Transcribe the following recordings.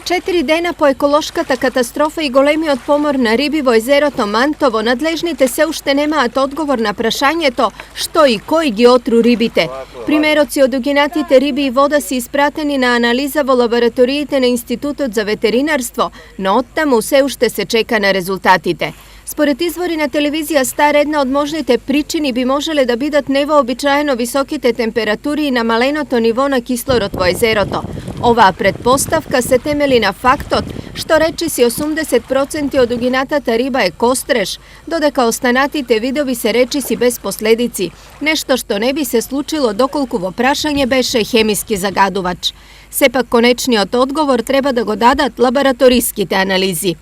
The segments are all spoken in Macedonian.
4 дена по еколошката катастрофа и големиот помор на риби во езерото Мантово, надлежните се уште немаат одговор на прашањето што и кој ги отру рибите. Примероци од угинатите риби и вода се испратени на анализа во лабораториите на Институтот за ветеринарство, но оттаму се уште се чека на резултатите. Според извори на телевизија Стар, една од можните причини би можеле да бидат невообичаено високите температури и намаленото ниво на кислород во езерото. Оваа предпоставка се темели на фактот што речиси 80% од угинатата риба е костреж, додека останатите видови се речиси без последици, нешто што не би се случило доколку во прашање беше хемиски загадувач. Сепак конечниот одговор треба да го дадат лабораториските анализи.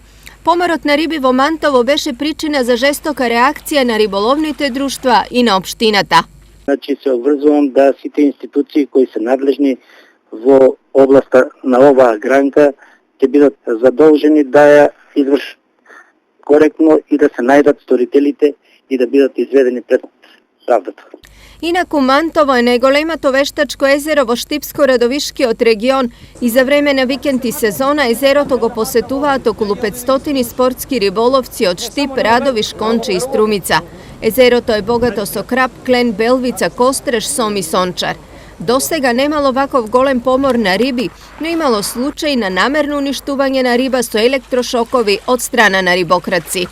Поморот на риби во Мантово беше причина за жестока реакција на риболовните друштва и на општината. Значи се обврзувам да сите институции кои се надлежни во областа на оваа гранка ќе бидат задолжени да ја извршат коректно и да се најдат сторителите и да бидат изведени пред правдата. Инаку Мантово е најголемото вештачко езеро во Штипско-Радовишкиот регион и за време на викенд и сезона езерото го посетуваат околу 500 спортски риболовци од Штип, Радовиш, Конче и Струмица. Езерото е богато со крап, клен, белвица, костреж, сом и сончар. Досега немало ваков голем помор на риби, но имало случаи на намерно уништување на риба со електрошокови од страна на рибокраци.